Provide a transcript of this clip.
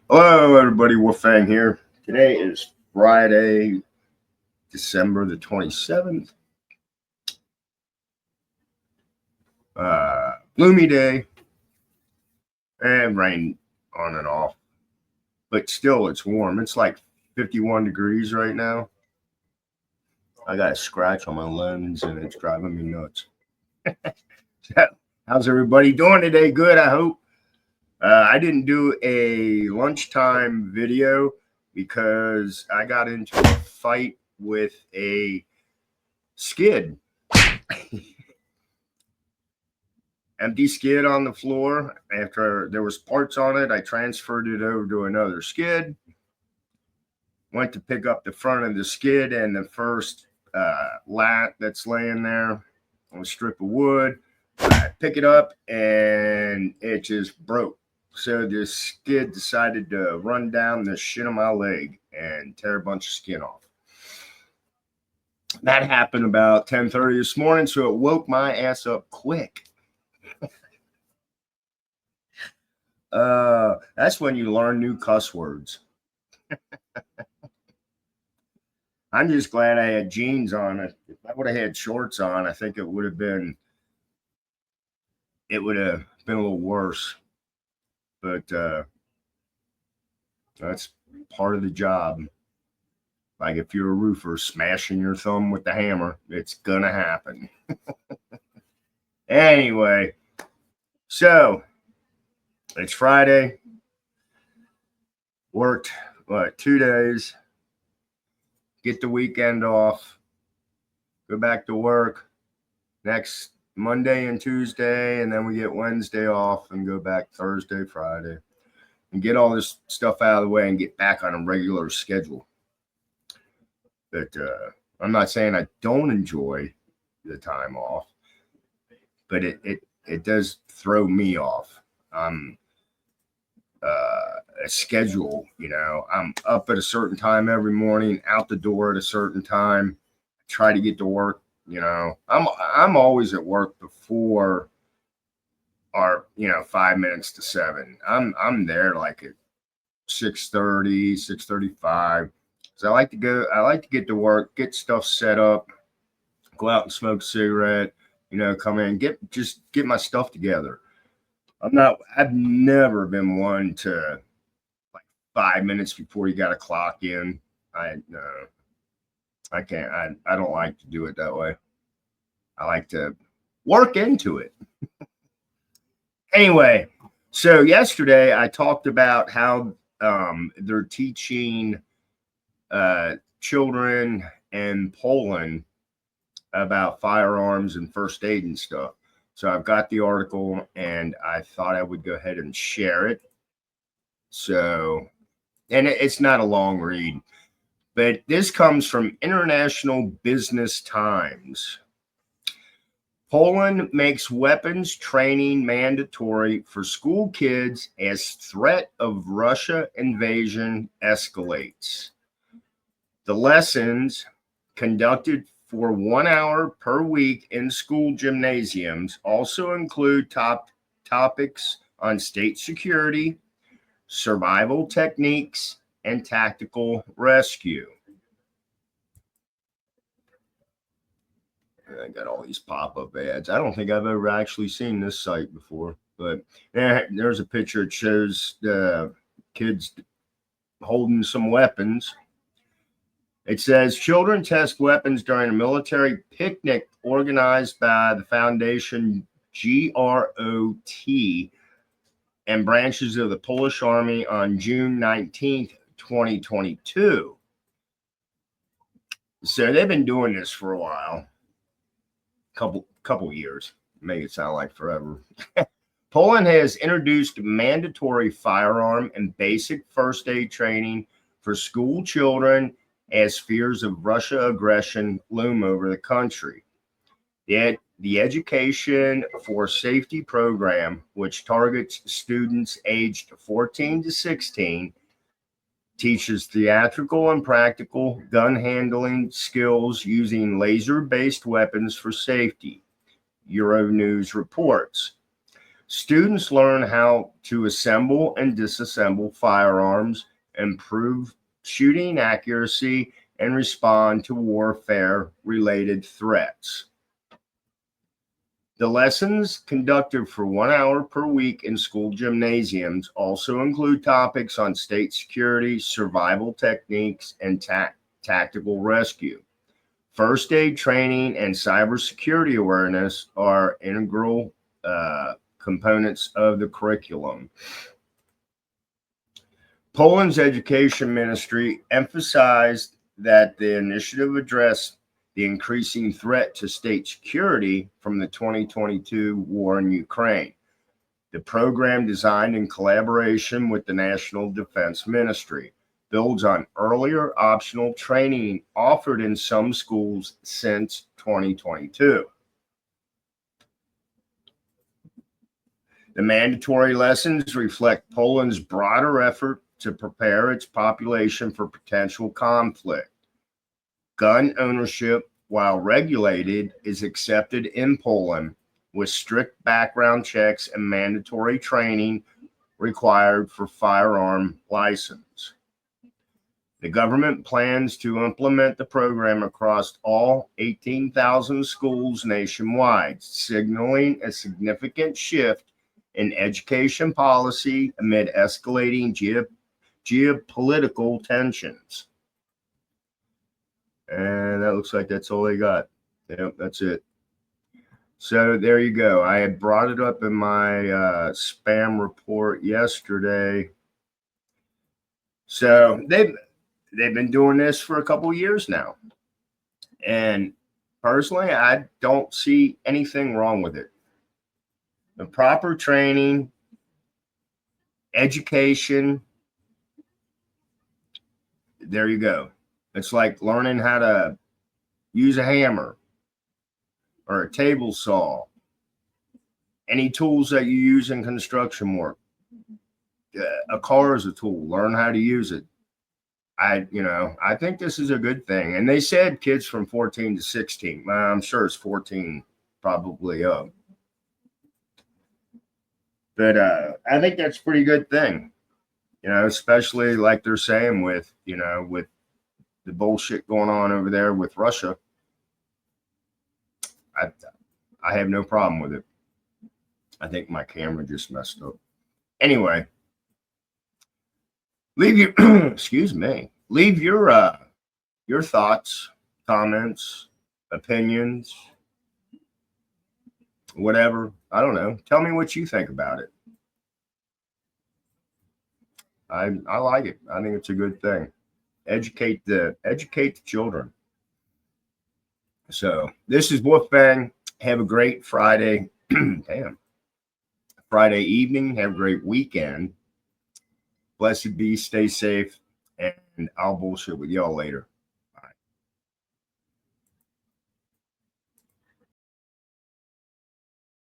Hello, everybody. Wolfang here. Today is Friday, December the 27th. Gloomy day and rain on and off, but still it's warm. It's like 51 degrees right now. I got a scratch on my lens and it's driving me nuts. How's everybody doing today? Good, I hope. I didn't do a lunchtime video because I got into a fight with a skid. Empty skid on the floor. After there was parts on it, I transferred it over to another skid. Went to pick up the front of the skid and the first lat that's laying there on a strip of wood. I pick it up and it just broke. So the skid decided to run down the shin of my leg and tear a bunch of skin off. That happened about 10:30 this morning, so it woke my ass up quick. That's when you learn new cuss words. I'm just glad I had jeans on. If I would have had shorts on, I think it would have been a little worse. But that's part of the job. Like if you're a roofer, smashing your thumb with the hammer, it's gonna happen. Anyway, so it's Friday. Worked 2 days. Get the weekend off. Go back to work next Monday and Tuesday, and then we get Wednesday off and go back Thursday, Friday, and get all this stuff out of the way and get back on a regular schedule. But I'm not saying I don't enjoy the time off, but it does throw me off. A schedule, I'm up at a certain time every morning, out the door at a certain time, try to get to work. I'm always at work before our 5 minutes to 7. I'm there like at 6:30, 6:35. So I like to get to work, get stuff set up, go out and smoke a cigarette, come in, get my stuff together. I've never been one to like 5 minutes before you got to clock in. I can't. I don't like to do it that way. I like to work into it. Anyway, so yesterday I talked about how they're teaching children in Poland about firearms and first aid and stuff. So I've got the article and I thought I would go ahead and share it. So, and it's not a long read, but this comes from International Business Times. Poland makes weapons training mandatory for school kids as threat of Russia invasion escalates. The lessons, conducted for 1 hour per week in school gymnasiums, also include topics on state security, survival techniques, and tactical rescue. I got all these pop-up ads. I don't think I've ever actually seen this site before, but there's a picture. It shows the kids holding some weapons. It says children test weapons during a military picnic organized by the foundation GROT and branches of the Polish Army on June 19th, 2022. So they've been doing this for a while. Couple years, make it sound like forever. Poland has introduced mandatory firearm and basic first aid training for school children as fears of Russia aggression loom over the country. Yet the Education for Safety program, which targets students aged 14 to 16, teaches theatrical and practical gun handling skills using laser-based weapons for safety, Euronews reports. Students learn how to assemble and disassemble firearms, improve shooting accuracy, and respond to warfare-related threats. The lessons, conducted for 1 hour per week in school gymnasiums, also include topics on state security, survival techniques, and tactical rescue. First aid training and cybersecurity awareness are integral components of the curriculum. Poland's education ministry emphasized that the initiative addressed the increasing threat to state security from the 2022 war in Ukraine. The program, designed in collaboration with the National Defense Ministry, builds on earlier optional training offered in some schools since 2022. The mandatory lessons reflect Poland's broader effort to prepare its population for potential conflict. Gun ownership, while regulated, is accepted in Poland with strict background checks and mandatory training required for firearm license. The government plans to implement the program across all 18,000 schools nationwide, signaling a significant shift in education policy amid escalating geopolitical tensions. And that looks like that's all they got. Yep, that's it. So there you go. I had brought it up in my spam report yesterday. So they've been doing this for a couple of years now. And personally, I don't see anything wrong with it. The proper training, education, there you go. It's like learning how to use a hammer or a table saw, any tools that you use in construction work. A car is a tool. Learn how to use it. I think this is a good thing. And they said kids from 14 to 16. I'm sure it's 14 probably up. But I think that's a pretty good thing, especially like they're saying with the bullshit going on over there with Russia. I have no problem with it. I think my camera just messed up. Anyway, leave your excuse me. Leave your thoughts, comments, opinions, whatever. I don't know. Tell me what you think about it. I like it. I think it's a good thing. Educate the children. So this is Wolfbang. Have a great Friday. Damn. Friday evening. Have a great weekend. Blessed be. Stay safe. And I'll bullshit with y'all later.